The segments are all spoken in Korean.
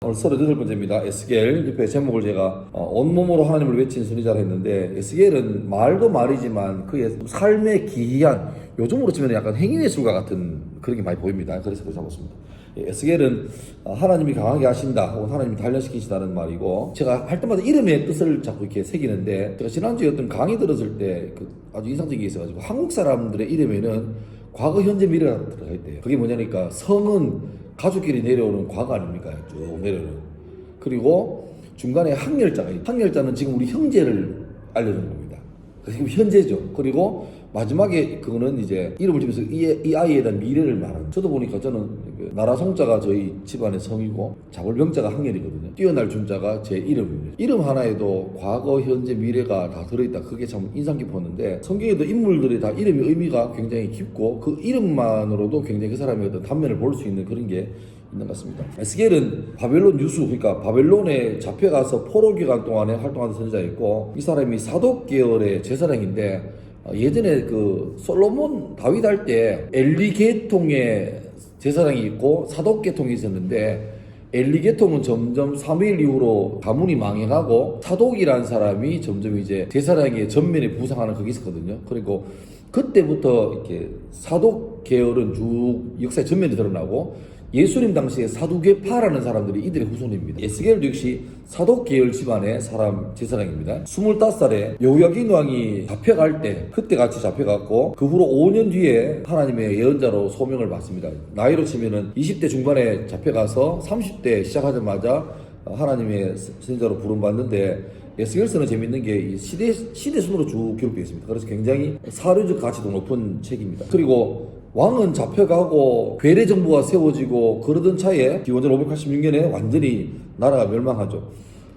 오늘 38번째입니다. 에스겔 옆에 제목을 제가 온몸으로 하나님을 외친 선지자를 했는데, 에스겔은 말도 말이지만 그의 삶의 기이한, 요즘으로 치면 약간 행위예술가 같은 그런 게 많이 보입니다. 그래서 잡았습니다. 에스겔은 하나님이 강하게 하신다 혹은 하나님이 단련시키시다는 말이고, 제가 할 때마다 이름의 뜻을 자꾸 이렇게 새기는데, 제가 지난주에 어떤 강의 들었을 때 아주 인상적인 게 있어가지고, 한국 사람들의 이름에는 과거, 현재, 미래가 들어가 있대요. 그게 뭐냐니까, 성은 가족끼리 내려오는 과거 아닙니까? 쭉 내려오는. 그리고 중간에 학렬자가 있어요. 학렬자는 지금 우리 형제를 알려주는 겁니다. 지금 현재죠. 그리고 마지막에 그거는 이제 이름을 지면서 이 아이에 대한 미래를 말하는. 저도 보니까 저는 나라 성자가 저희 집안의 성이고 자골병자가 학렬이거든요. 뛰어날 준자가 제 이름입니다. 이름 하나에도 과거, 현재, 미래가 다 들어있다. 그게 참 인상 깊었는데, 성경에도 인물들이 다 이름의 의미가 굉장히 깊고 그 이름만으로도 굉장히 그 사람의 어떤 단면을 볼 수 있는 그런 게 있는 것 같습니다. 에스겔은 바벨론 유수, 그러니까 바벨론에 잡혀가서 포로 기간 동안에 활동하던 선지자였고, 이 사람이 사독 계열의 제사장인데, 예전에 그 솔로몬 다윗 할 때 엘리 계통의 제사장이 있고 사독 계통이 있었는데, 엘리 계통은 점점 사무엘 이후로 가문이 망해가고 사독이라는 사람이 점점 이제 제사장의 전면에 부상하는 그게 있었거든요. 그리고 그때부터 이렇게 사독 계열은 쭉 역사의 전면에 드러나고, 예수님 당시에 사두개파라는 사람들이 이들의 후손입니다. 에스겔도 역시 사독 계열 집안의 사람 제사장입니다. 25살에 여호야긴 왕이 잡혀갈 때, 그때 같이 잡혀갔고 그 후로 5년 뒤에 하나님의 예언자로 소명을 받습니다. 나이로 치면은 20대 중반에 잡혀가서 30대 시작하자마자 하나님의 선지자로 부름받는데, 에스겔서는 재밌는 게 이 시대 순으로 쭉 기록되어 있습니다. 그래서 굉장히 사료적 가치도 높은 책입니다. 그리고 왕은 잡혀가고 괴뢰 정부가 세워지고 그러던 차에 기원전 586년에 완전히 나라가 멸망하죠.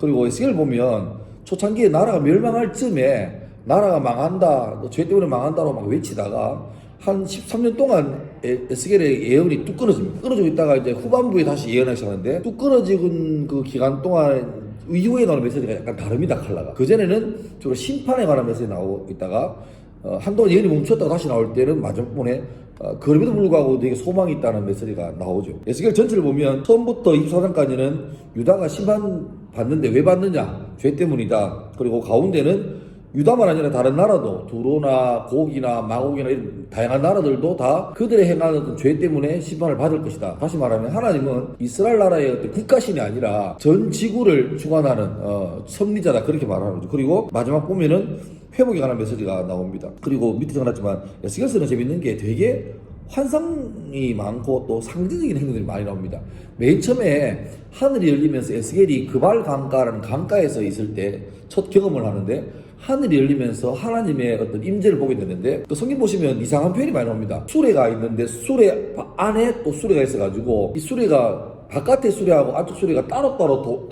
그리고 에스겔 보면 초창기에 나라가 멸망할 쯤에 나라가 망한다, 죄 때문에 망한다로 막 외치다가 한 13년 동안 에스겔의 예언이 뚝 끊어집니다. 끊어지고 있다가 이제 후반부에 다시 예언하기 시작하는데, 뚝 끊어진 그 기간 동안 이후에 나오는 메시지가 약간 다릅니다. 컬러가. 그전에는 주로 심판에 관한 메시지 나오고 있다가 한동안 예언이 멈췄다가 다시 나올 때는 마지막 부분에 그럼에도 불구하고 되게 소망이 있다는 메시지가 나오죠. 에스겔 전체를 보면 처음부터 24장까지는 유다가 심판받는데 왜 받느냐? 죄 때문이다. 그리고 가운데는 유다만 아니라 다른 나라도, 두로나 고기나 마곡이나 이런 다양한 나라들도 다 그들의 행하는 어떤 죄 때문에 심판을 받을 것이다. 다시 말하면 하나님은 이스라엘 나라의 어떤 국가신이 아니라 전 지구를 주관하는 섭리자다, 그렇게 말하는 거죠. 그리고 마지막 보면은 회복에 관한 메시지가 나옵니다. 그리고 밑에 적어놨지만 에스겔서는 재밌는 게 되게 환상이 많고 또 상징적인 행동들이 많이 나옵니다. 맨 처음에 하늘이 열리면서 에스겔이 그발 강가라는 강가에서 있을 때 첫 경험을 하는데, 하늘이 열리면서 하나님의 어떤 임재를 보게 되는데, 또 성경 보시면 이상한 표현이 많이 나옵니다. 수레가 있는데 수레 안에 또 수레가 있어가지고 이 수레가 바깥의 수레하고 안쪽 수레가 따로따로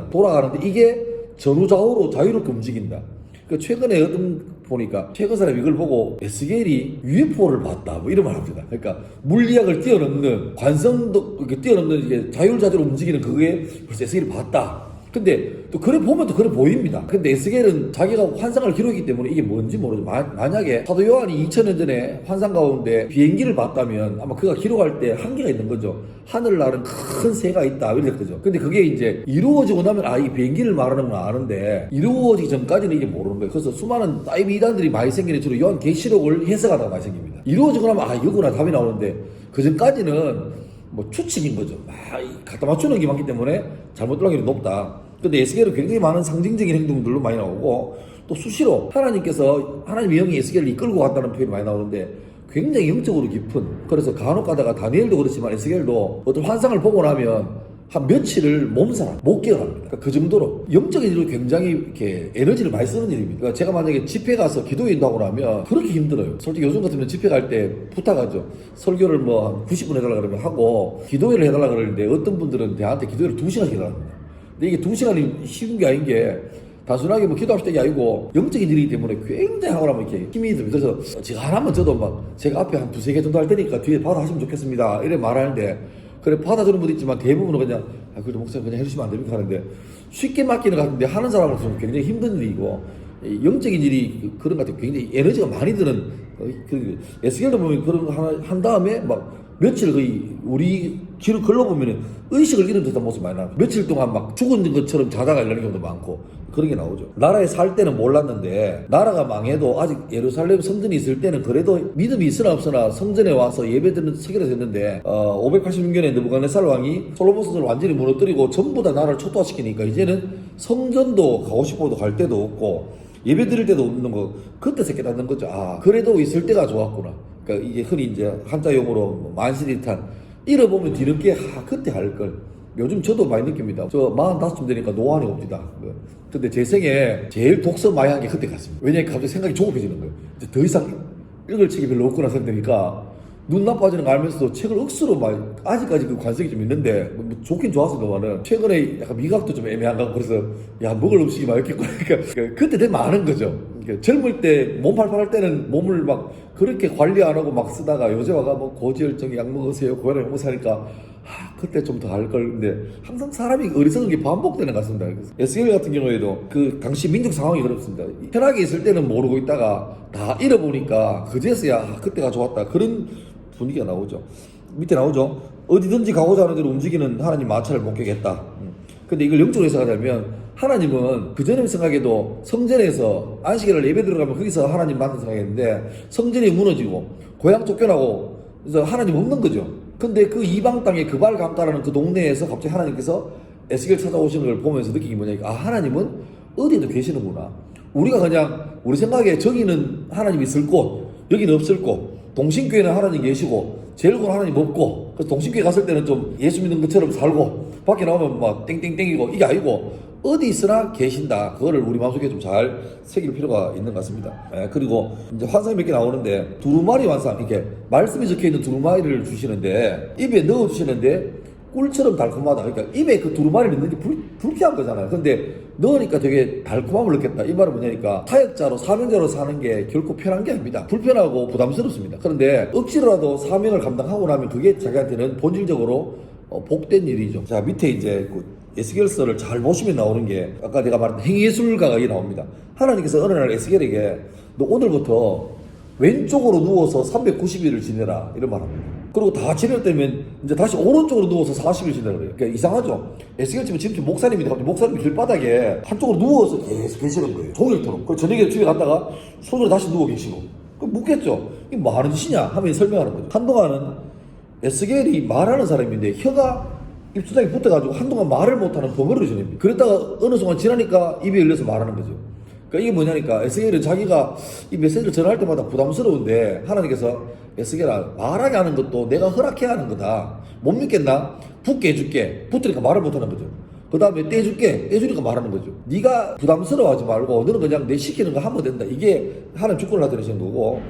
돌아가는데 이게 전후좌우로 자유롭게 움직인다. 최근에 보니까 최근 사람이 이걸 보고 에스겔이 UFO를 봤다 뭐 이런 말 합니다. 그러니까 물리학을 뛰어넘는, 관성도 이렇게 뛰어넘는 이게 자율자재로 움직이는 그게 벌써 에스겔이 봤다. 근데 또 그래 보면 또 그래 보입니다. 근데 에스겔은 자기가 환상을 기록했기 때문에 이게 뭔지 모르죠. 만약에 사도 요한이 2000년 전에 환상 가운데 비행기를 봤다면 아마 그가 기록할 때 한계가 있는 거죠. 하늘 나는 큰 새가 있다 이럴 거죠. 근데 그게 이제 이루어지고 나면 이 비행기를 말하는 건 아는데, 이루어지기 전까지는 이게 모르는 거예요. 그래서 수많은 다이브 이단들이 많이 생기는 주로 요한 계시록을 해석하다가 많이 생깁니다. 이루어지고 나면 이거구나 답이 나오는데, 그 전까지는 뭐 추측인 거죠. 갖다 맞추는 게 많기 때문에 잘못 들어갈 확률이 높다. 근데 에스겔은 굉장히 많은 상징적인 행동들로 많이 나오고, 또 수시로 하나님께서, 하나님의 영이 에스겔을 이끌고 갔다는 표현이 많이 나오는데 굉장히 영적으로 깊은, 그래서 간혹 가다가 다니엘도 그렇지만 에스겔도 어떤 환상을 보고 나면 한 며칠을 몸살 못 깨어납니다. 그러니까 그 정도로 영적인 일로 굉장히 이렇게 에너지를 많이 쓰는 일입니다. 그러니까 제가 만약에 집회 가서 기도 인도하고 나면 그렇게 힘들어요. 솔직히 요즘 같으면 집회 갈 때 부탁하죠. 설교를 뭐 한 90분 해달라 그러면 하고 기도회를 해달라 그러는데, 어떤 분들은 저한테 기도회를 2시간씩 해달랍니다. 근데 이게 2시간이 쉬운 게 아닌 게, 단순하게 뭐 기도합시다 이게 아니고 영적인 일이기 때문에 굉장히 하고 나면 이렇게 힘이 듭니다. 그래서 제가 하나만 저도 막 제가 앞에 한 2-3개 정도 할 테니까 뒤에 받아하시면 좋겠습니다 이래 말하는데, 그래 받아주는 분도 있지만 대부분은 그냥 그래도 목사님 그냥 해주시면 안 됩니까 하는데, 쉽게 맡기는 것 같은데 하는 사람으로서는 굉장히 힘든 일이고, 영적인 일이 그런 것 같아요. 굉장히 에너지가 많이 드는, 에스겔도 보면 그런 거 하나 한 다음에 막 며칠 거의 우리 기록 걸러보면 의식을 잃은 듯한 모습이 많이 나와요. 며칠 동안 막 죽은 것처럼 자다가 일어나는 경우도 많고 그런 게 나오죠. 나라에 살 때는 몰랐는데 나라가 망해도 아직 예루살렘 성전이 있을 때는 그래도 믿음이 있으나 없으나 성전에 와서 예배드리는 체계를 했는데 586년에 느부갓네살 왕이 솔로몬 성전을 완전히 무너뜨리고 전부 다 나라를 초토화시키니까 이제는 성전도 가고 싶어도 갈 데도 없고 예배 드릴 때도 없는 거 그때서 깨닫는 거죠. 아 그래도 있을 때가 좋았구나. 그러니까 이게 흔히 이제 한자 용어로 만신일탄 잃어보면 뒤늦게 그때 할걸. 요즘 저도 많이 느낍니다. 저 45쯤 되니까 노안이 옵니다. 근데 제 생에 제일 독서 많이 한 게 그때 같습니다. 왜냐면 갑자기 생각이 조급해지는 거예요. 이제 더 이상 읽을 책이 별로 없구나 생각되니까 눈 나빠지는 거 알면서도 책을 억수로 막 아직까지 그 관성이 좀 있는데 뭐 좋긴 좋았습니다만은 최근에 약간 미각도 좀 애매한 거 그래서 야 먹을 음식이 맛있겠구나. 그러니까 그때 되게 많은 거죠. 그러니까 젊을 때 몸 팔팔할 때는 몸을 막 그렇게 관리 안 하고 막 쓰다가 요새 와가 뭐 고지혈증 약 먹으세요 고혈압 약 먹으니까 그때 좀 더 할 걸. 근데 항상 사람이 어리석은 게 반복되는 것 같습니다. SL 같은 경우에도 그 당시 민족 상황이 그렇습니다. 편하게 있을 때는 모르고 있다가 다 잃어보니까 그제서야 그때가 좋았다 그런 분위기가 나오죠. 밑에 나오죠. 어디든지 가고자 하는 대로 움직이는 하나님 마차를 목격했다. 근데 이걸 영적으로 해석하자면 하나님은 그전에 생각해도 성전에서 안식일을 예배 들어가면 거기서 하나님 만나 생각했는데 성전이 무너지고 고향 쫓겨나고 그래서 하나님 없는 거죠. 근데 그 이방 땅에 그발 강가라는 그 동네에서 갑자기 하나님께서 에스겔 찾아오시는 걸 보면서 느낀 게 뭐냐니까 하나님은 어디에도 계시는구나. 우리가 그냥 우리 생각에 저기는 하나님이 있을 곳 여기는 없을 곳 동신교회는 하나님 계시고 제일고는 하나님 없고 그래서 동신교회 갔을 때는 좀 예수 믿는 것처럼 살고 밖에 나오면 막 땡땡땡이고 이게 아니고 어디 있으나 계신다. 그거를 우리 마음속에 좀 잘 새길 필요가 있는 것 같습니다. 그리고 이제 환상이 몇 개 나오는데 두루마리 환상 이렇게 말씀이 적혀있는 두루마리를 주시는데 입에 넣어주시는데 꿀처럼 달콤하다. 그러니까 입에 그 두루마리를 넣는 게 불쾌한 거잖아요. 근데 넣으니까 되게 달콤함을 느꼈다. 이 말은 뭐냐니까 타역자로 사명자로 사는 게 결코 편한 게 아닙니다. 불편하고 부담스럽습니다. 그런데 억지로라도 사명을 감당하고 나면 그게 자기한테는 본질적으로 복된 일이죠. 자 밑에 이제 그 에스겔서를 잘 보시면 나오는 게 아까 내가 말한 행예술가가 여기 나옵니다. 하나님께서 어느 날 에스겔에게 너 오늘부터 왼쪽으로 누워서 390일을 지내라 이런 말합니다. 그리고 다 지냈다면 이제 다시 오른쪽으로 누워서 40일 지내라 그래요. 그러니까 이상하죠. 에스겔 지금 목사님인데 갑자기 목사님이 길바닥에 한쪽으로 누워서 계속 계시는 거예요. 종일토록. 그리고 저녁에 집에 갔다가 손으로 다시 누워 계시고. 그럼 묻겠죠. 이게 뭐 하는 짓이냐 하면 설명하는 거죠. 한동안은 에스겔이 말하는 사람인데 혀가 입수장에 붙어가지고 한동안 말을 못하는 버버리를 지냅니다. 그랬다가 어느 순간 지나니까 입이 열려서 말하는 거죠. 그러니까 이게 뭐냐니까 에스겔은 자기가 이 메시지를 전할 때마다 부담스러운데 하나님께서 에스겔아 말하게 하는 것도 내가 허락해야 하는 거다. 못 믿겠나? 붙게 해줄게. 붙으니까 말을 못하는 거죠. 그 다음에 떼줄게. 떼주니까 말하는 거죠. 네가 부담스러워하지 말고 너는 그냥 내 시키는 거 하면 된다. 이게 하나님 주권을 나타내시는 거고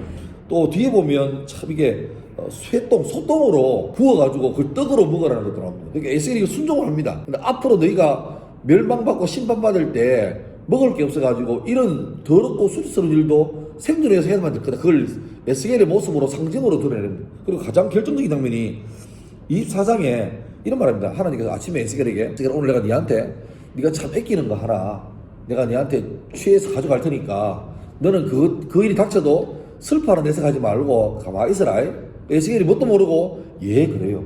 또 뒤에 보면 참 이게 소똥으로 부어가지고 그 떡으로 먹으라는 것도 나옵니다. 그러니까 에스겔이 순종을 합니다. 근데 앞으로 너희가 멸망받고 심판받을 때 먹을 게 없어가지고 이런 더럽고 수치스러운 일도 생존해서 해야만 될 거다. 그걸 에스겔의 모습으로 상징으로 드러내는. 그리고 가장 결정적인 장면이 24장에 이런 말입니다. 하나님께서 아침에 에스겔에게 오늘 내가 니한테 네가 참 아끼는 거 하나 내가 니한테 취해서 가져갈 테니까 너는 그 일이 닥쳐도 슬퍼하는 데서 가지 말고 가만히 있어라. 에스겔이 뭣도 모르고 예 그래요.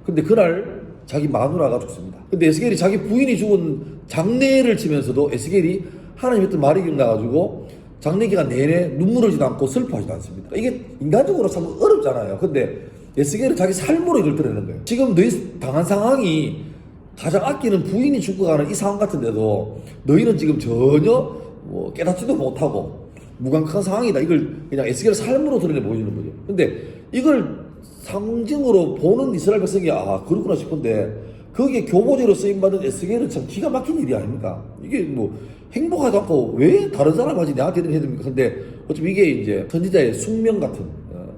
근데 그날 자기 마누라가 죽습니다. 근데 에스겔이 자기 부인이 죽은 장례를 치면서도 에스겔이 하나님의 뜻 말이 기억나가지고 장례 기간 내내 눈물 흘리지도 않고 슬퍼하지도 않습니다. 이게 인간적으로 참 어렵잖아요. 근데 에스겔은 자기 삶으로 이걸 드러내는 거예요. 지금 너희 당한 상황이 가장 아끼는 부인이 죽어가는 이 상황 같은데도 너희는 지금 전혀 깨닫지도 못하고 무감각한 상황이다. 이걸 그냥 에스겔의 삶으로 드러내 보여주는 거죠. 근데 이걸 상징으로 보는 이스라엘 백성이 그렇구나 싶은데 거기에 교보제로 쓰임받은 에스겔은 참 기가 막힌 일이 아닙니까? 이게 뭐 행복하지 않고 왜 다른 사람하지 내한테 해야 됩니까? 근데 어차피 이게 이제 선지자의 숙명 같은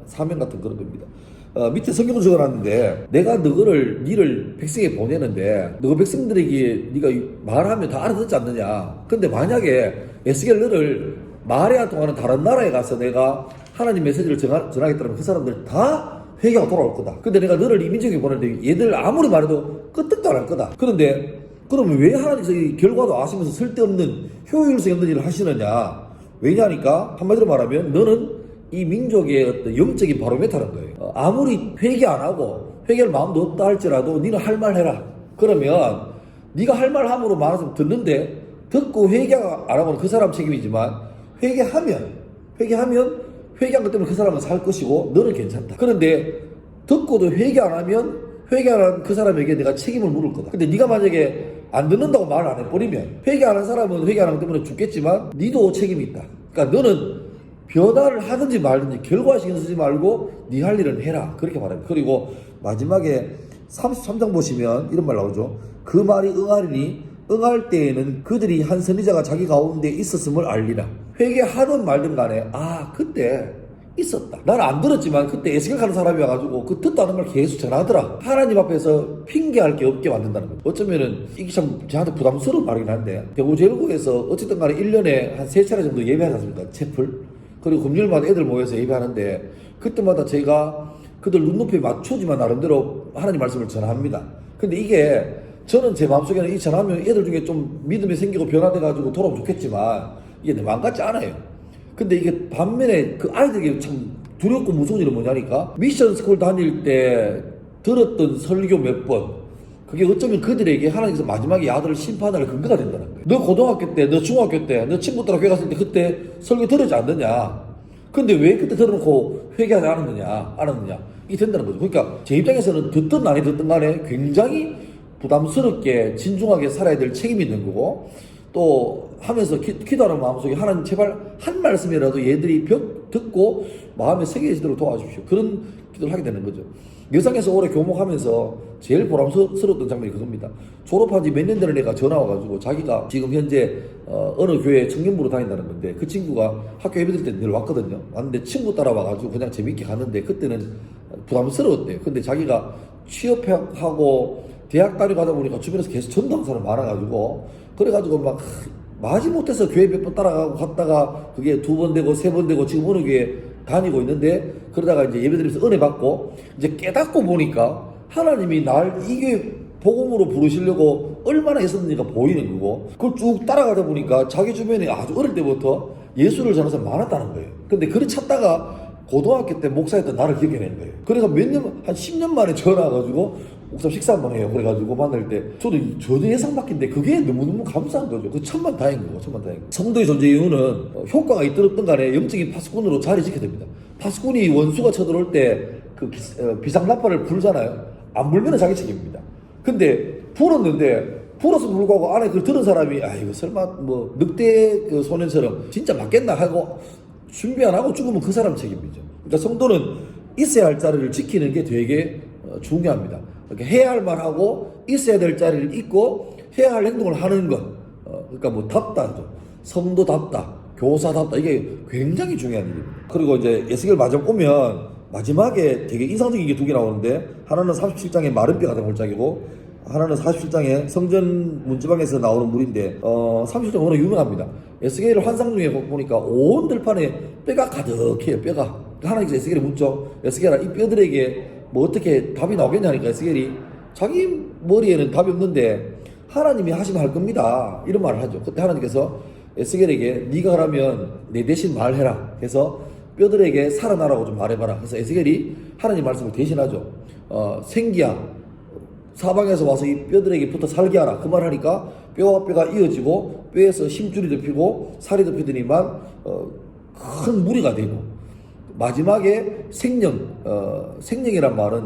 사명 같은 그런 겁니다. 밑에 성경을 적어놨는데 내가 니를 백성에 보내는데 너 백성들에게 네가 말하면 다 알아듣지 않느냐. 근데 만약에 에스겔 너를 말해야 통하는 다른 나라에 가서 내가 하나님 메시지를 전하겠다면 그 사람들 다 회개가 돌아올 거다. 근데 내가 너를 이 민족에 보내는데 얘들 아무리 말해도 끄떡도 안 할 거다. 그런데 그러면 왜 하나님께서 이 결과도 아시면서 쓸데없는 효율성이 없는 일을 하시느냐. 왜냐하니까 한마디로 말하면 너는 이 민족의 어떤 영적인 바로메타라는 거예요. 아무리 회개 안 하고 회개할 마음도 없다 할지라도 니는 할 말 해라. 그러면 네가 할 말 함으로 말해서 듣는데 듣고 회개 안 하고는 그 사람 책임이지만 회개하면 회개한 것 때문에 그 사람은 살 것이고 너는 괜찮다. 그런데 듣고도 회개 안 하면 회개 안 한 그 사람에게 내가 책임을 물을 거다. 근데 네가 만약에 안 듣는다고 말을 안 해버리면 회개 안 한 사람은 회개 안 한 것 때문에 죽겠지만 니도 책임이 있다. 그러니까 너는 변화를 하든지 말든지 결과 신경 쓰지 말고 네 할 일은 해라. 그렇게 말합니다. 그리고 마지막에 33장 보시면 이런 말 나오죠. 그 말이 응하리니 응할 때에는 그들이 한 선지자가 자기 가운데 있었음을 알리라. 회개하든 말든 간에 그때 있었다. 나는 안 들었지만 그때 에스겔 가는 사람이 와가지고 그 듣다는 말 계속 전하더라. 하나님 앞에서 핑계할 게 없게 만든다는 거예요. 어쩌면은 이게 참 저한테 부담스러운 말이긴 한데 대구제일국에서 어쨌든 간에 1년에 한 3차례 정도 예배하지 않습니까? 채플. 그리고 금요일마다 애들 모여서 예배하는데 그때마다 제가 그들 눈높이에 맞추지만 나름대로 하나님 말씀을 전합니다. 근데 이게 저는 제 마음속에는 이 전하면 애들 중에 좀 믿음이 생기고 변화돼가지고 돌아오면 좋겠지만 이게 내 마음 같지 않아요. 근데 이게 반면에 그 아이들에게 참 두렵고 무서운 일은 뭐냐니까 미션 스쿨 다닐 때 들었던 설교 몇 번 그게 어쩌면 그들에게 하나님께서 마지막에 아들을 심판할 근거가 된다는 거예요. 너 고등학교 때, 너 중학교 때, 너 친구들하고 교회 갔을 때 그때 설교 들었지 않느냐? 근데 왜 그때 들어놓고 회개하지 않았느냐? 이게 된다는 거죠. 그러니까 제 입장에서는 듣든 안 듣든 간에 굉장히 부담스럽게 진중하게 살아야 될 책임이 있는 거고 또 하면서 기도하는 마음속에 하나님 제발 한 말씀이라도 얘들이 듣고 마음에 새겨지도록 도와주십시오. 그런 기도를 하게 되는 거죠. 여상에서 올해 교목하면서 제일 보람스러웠던 장면이 그겁니다. 졸업한 지 몇 년 되는 애가 전화 와가지고 자기가 지금 현재 어느 교회 청년부로 다닌다는 건데 그 친구가 학교 예배 드릴 때 늘 왔거든요. 왔는데 친구 따라와가지고 그냥 재밌게 갔는데 그때는 부담스러웠대요. 근데 자기가 취업하고 대학 다니고 가다 보니까 주변에서 계속 전도하는 사람 많아가지고 그래가지고 막 마지못해서 교회 몇 번 따라가고 갔다가 그게 2번 되고 3번 되고 지금 어느 교회 다니고 있는데 그러다가 이제 예배드리면서 은혜 받고 이제 깨닫고 보니까 하나님이 날 이 교회 복음으로 부르시려고 얼마나 애썼는지가 보이는 거고 그걸 쭉 따라가다 보니까 자기 주변에 아주 어릴 때부터 예수를 전하는 사람이 많았다는 거예요. 근데 그를 찾다가 고등학교 때 목사였던 나를 기억해내는 거예요. 그래서 한 10년 만에 전화 와가지고 목사 식사 한번 해요. 그래가지고 만날 때 저도 전혀 예상 밖인데 그게 너무너무 감사한 거죠. 그 천만다행인 거고 천만다행. 성도의 존재 이유는 효과가 있든 간에 영적인 파수꾼으로 자리 지켜야 됩니다. 파수꾼이 원수가 쳐들어올 때 그 비상나팔을 불잖아요. 안 불면은 자기 책임입니다. 근데 불어서 불구하고 안에 그걸 들은 사람이 이거 설마 뭐 늑대 그 소년처럼 진짜 맞겠나 하고 준비 안 하고 죽으면 그 사람 책임이죠. 그러니까 성도는 있어야 할 자리를 지키는 게 되게 중요합니다. 그러니까 해야 할 말하고 있어야 될 자리를 잊고 해야 할 행동을 하는 것. 그러니까 뭐 답다죠. 성도답다, 교사답다 이게 굉장히 중요한 일입니다. 그리고 이제 에스겔 마지막 오면 마지막에 되게 인상적인 게 2개 나오는데 하나는 37장의 마른 뼈가 된 골짜기고 하나는 47장의 성전 문지방에서 나오는 물인데 37장 워낙 유명합니다. 에스겔 환상 중에 보니까 온 들판에 뼈가 가득해요. 뼈가. 하나님께서 에스겔에 묻죠. 에스겔아 이 뼈들에게 뭐 어떻게 답이 나오겠냐니까 에스겔이 자기 머리에는 답이 없는데 하나님이 하시면 할 겁니다. 이런 말을 하죠. 그때 하나님께서 에스겔에게 네가 하라면 내 대신 말해라 해서 뼈들에게 살아나라고 좀 말해봐라. 그래서 에스겔이 하나님 말씀을 대신하죠. 생기야 사방에서 와서 이 뼈들에게 붙어 살게 하라. 그 말 하니까 뼈와 뼈가 이어지고 뼈에서 힘줄이 덮이고 살이 덮이더니만 큰 무리가 되고 마지막에 생명이란 말은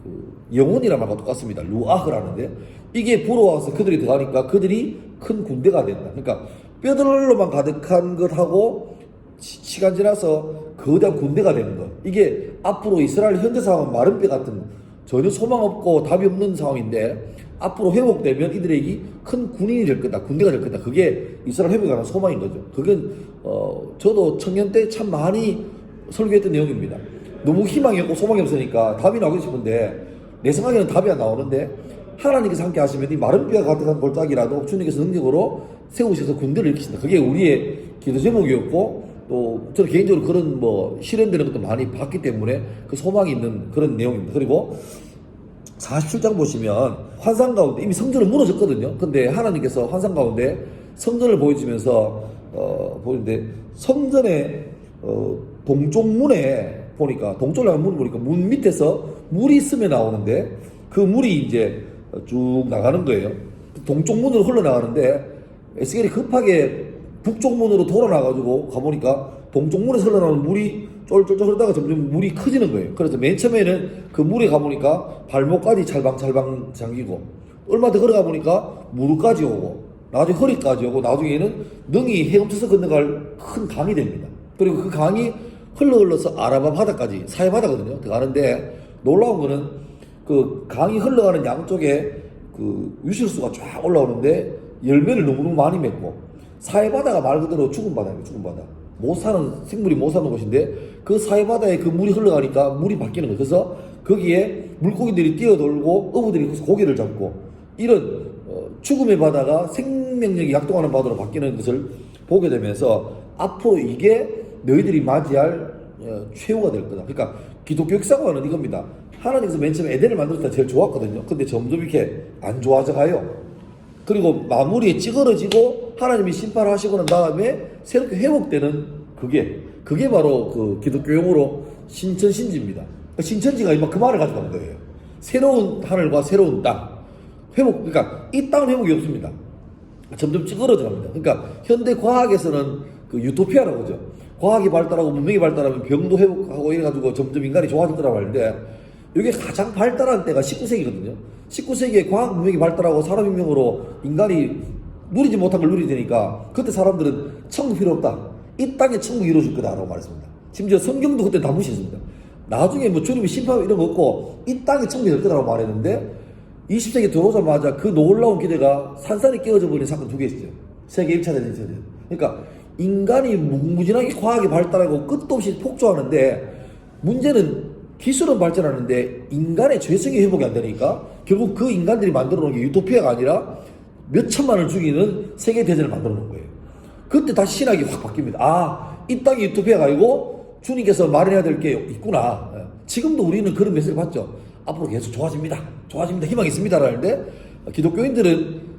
그 영혼이란 말과 똑같습니다. 루아흐라는데 이게 불어와서 그들이 들어가니까 그들이 큰 군대가 된다. 그러니까 뼈들로만 가득한 것하고 시간 지나서 거대한 군대가 되는 것. 이게 앞으로 이스라엘 현재 상황은 마른 뼈 같은 전혀 소망 없고 답이 없는 상황인데 앞으로 회복되면 이들에게 큰 군인이 될 거다. 군대가 될 거다. 그게 이스라엘 회복에 관한 소망인 거죠. 그건 저도 청년 때 참 많이 설교했던 내용입니다. 너무 희망이 없고 소망이 없으니까 답이 나오고 싶은데 내 생각에는 답이 안 나오는데 하나님께서 함께 하시면 이 마른 뼈가 가득한 골짜기라도 주님께서 능력으로 세우셔서 군대를 일으키신다. 그게 우리의 기도 제목이었고 또 저는 개인적으로 그런 뭐 실현되는 것도 많이 봤기 때문에 그 소망이 있는 그런 내용입니다. 그리고 47장 보시면 환상 가운데 이미 성전은 무너졌거든요. 근데 하나님께서 환상 가운데 성전을 보여주면서 보이는데 성전의 동쪽 문에 보니까 동쪽으로 가면 물을 보니까 문 밑에서 물이 스며 나오는데 그 물이 이제 쭉 나가는 거예요. 동쪽 문으로 흘러나가는데 에스겔이 급하게 북쪽 문으로 돌아나가지고 가보니까 동쪽 문에서 흘러나오는 물이 쫄쫄쫄 흐르다가 점점 물이 커지는 거예요. 그래서 맨 처음에는 그 물에 가보니까 발목까지 찰방찰방 잠기고 얼마 더 걸어가 보니까 무릎까지 오고 나중에 허리까지 오고 나중에는 능이 헤엄쳐서 건너갈 큰 강이 됩니다. 그리고 그 강이 흘러서 아라바 바다까지 사해 바다거든요. 들어가는데 놀라운 거는 그 강이 흘러가는 양쪽에 그 유실수가 쫙 올라오는데 열매를 너무너무 많이 맺고 사해 바다가 말 그대로 죽은 바다예요. 죽은 바다. 못 사는 생물이 못 사는 곳인데 그 사해 바다에 그 물이 흘러가니까 물이 바뀌는 거예요. 그래서 거기에 물고기들이 뛰어돌고 어부들이 거기서 고기를 잡고 이런 죽음의 바다가 생명력이 약동하는 바다로 바뀌는 것을 보게 되면서 앞으로 이게 너희들이 맞이할 최후가 될 거다. 그러니까 기독교 역사관은 이겁니다. 하나님께서 맨 처음에 에덴을 만들었을 때 제일 좋았거든요. 근데 점점 이렇게 안 좋아져 가요. 그리고 마무리에 찌그러지고 하나님이 심판하시고 난 다음에 새롭게 회복되는 그게 바로 그 기독교 용어로 신천신지입니다. 신천지가 그 말을 가지고 온 거예요. 새로운 하늘과 새로운 땅. 회복, 그러니까 이 땅은 회복이 없습니다. 점점 찌그러져 갑니다. 그러니까 현대 과학에서는 그 유토피아라고 하죠. 과학이 발달하고 문명이 발달하면 병도 회복하고 이래가지고 점점 인간이 좋아질 거라고 하는데 이게 가장 발달한 때가 19세기거든요. 19세기에 과학 문명이 발달하고 산업혁명으로 인간이 누리지 못한 걸 누리게 되니까 그때 사람들은 천국 필요 없다. 이 땅에 천국이 이루어질 거다라고 말했습니다. 심지어 성경도 그때 다 무시했습니다. 나중에 뭐 주님이 심판 이런 거 없고 이 땅에 천국이 될 거다라고 말했는데 20세기 들어오자마자 그 놀라운 기대가 산산이 깨어져 버린 사건 두 개 있어요. 세계 1차 대전, 2차 대전. 그러니까 인간이 무궁무진하게 과학이 발달하고 끝도 없이 폭주하는데 문제는 기술은 발전하는데 인간의 죄성이 회복이 안 되니까 결국 그 인간들이 만들어 놓은 게 유토피아가 아니라 몇 천만을 죽이는 세계 대전을 만들어 놓은 거예요. 그때 다시 신학이 확 바뀝니다. 아, 이 땅이 유토피아가 아니고 주님께서 마련해야 될 게 있구나. 지금도 우리는 그런 메시지를 받죠. 앞으로 계속 좋아집니다. 희망이 있습니다. 라는데 기독교인들은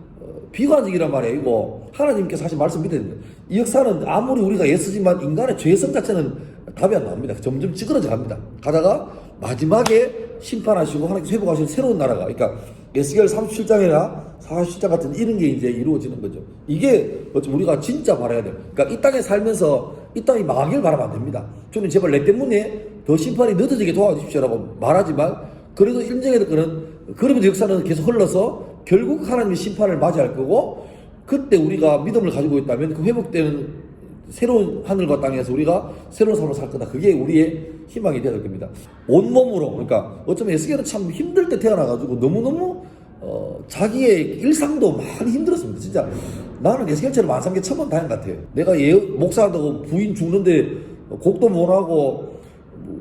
비관적이란 말이에요. 이거 하나님께서 하신 말씀 믿어야 됩니다. 이 역사는 아무리 우리가 애쓰지만 인간의 죄성 자체는 답이 안 나옵니다. 점점 찌그러져 갑니다. 가다가 마지막에 심판하시고 하나님께서 회복하시는 새로운 나라가, 그러니까 에스겔 37장이나 47장 같은 이런 게 이제 이루어지는 거죠. 이게 우리가 진짜 바라야 돼요. 그러니까 이 땅에 살면서 이 땅이 망하길 바라면 안 됩니다. 주님 제발 내 때문에 더 심판이 늦어지게 도와주십시오라고 말하지만 그래도 인정해야 될 거는 그러면서 역사는 계속 흘러서 결국 하나님의 심판을 맞이할 거고 그때 우리가 믿음을 가지고 있다면 그 회복되는 새로운 하늘과 땅에서 우리가 새로운 삶을 살 거다. 그게 우리의 희망이 되어야 될 겁니다. 온몸으로, 그러니까 어쩌면 에스겔은 참 힘들 때 태어나가지고 너무너무 자기의 일상도 많이 힘들었습니다. 진짜 나는 에스겔처럼 안 산 게 천만 다행 같아요. 내가 목사한다고 부인 죽는데 곡도 못하고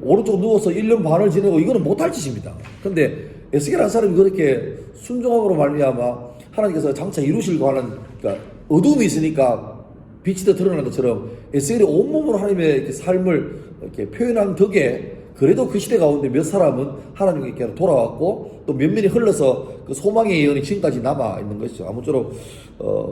오른쪽 누워서 1년 반을 지내고 이거는 못할 짓입니다. 근데 에스겔 한 사람이 그렇게 순종함으로 말미암아 하나님께서 장차 이루시려고 하는, 그러니까 어둠이 있으니까 빛이 더 드러나는 것처럼 에스겔이 온몸으로 하나님의 삶을 이렇게 표현한 덕에 그래도 그 시대 가운데 몇 사람은 하나님께로 돌아왔고 또 면면이 흘러서 그 소망의 예언이 지금까지 남아있는 것이죠. 아무쪼록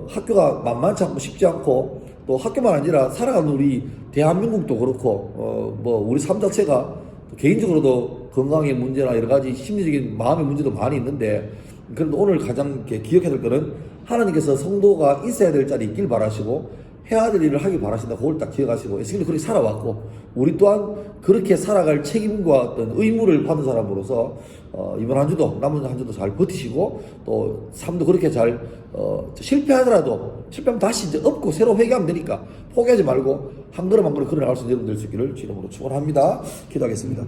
학교가 만만치 않고 쉽지 않고 또 학교만 아니라 살아가는 우리 대한민국도 그렇고 뭐 우리 삶 자체가 개인적으로도 건강의 문제나 여러 가지 심리적인 마음의 문제도 많이 있는데 그래도 오늘 가장 기억해야 될 거는 하나님께서 성도가 있어야 될 자리에 있길 바라시고 해야 될 일을 하길 바라신다. 그걸 딱 기억하시고 에스겔이 그렇게 살아왔고 우리 또한 그렇게 살아갈 책임과 어떤 의무를 받은 사람으로서 이번 한 주도 남은 한 주도 잘 버티시고 또 삶도 그렇게 잘 실패하더라도 실패하면 다시 이제 업고 새로 회개하면 되니까 포기하지 말고 한 걸음 한 걸음 걸어나갈 수 있는 여러분 될 수 있기를 주님으로 축원합니다. 기도하겠습니다.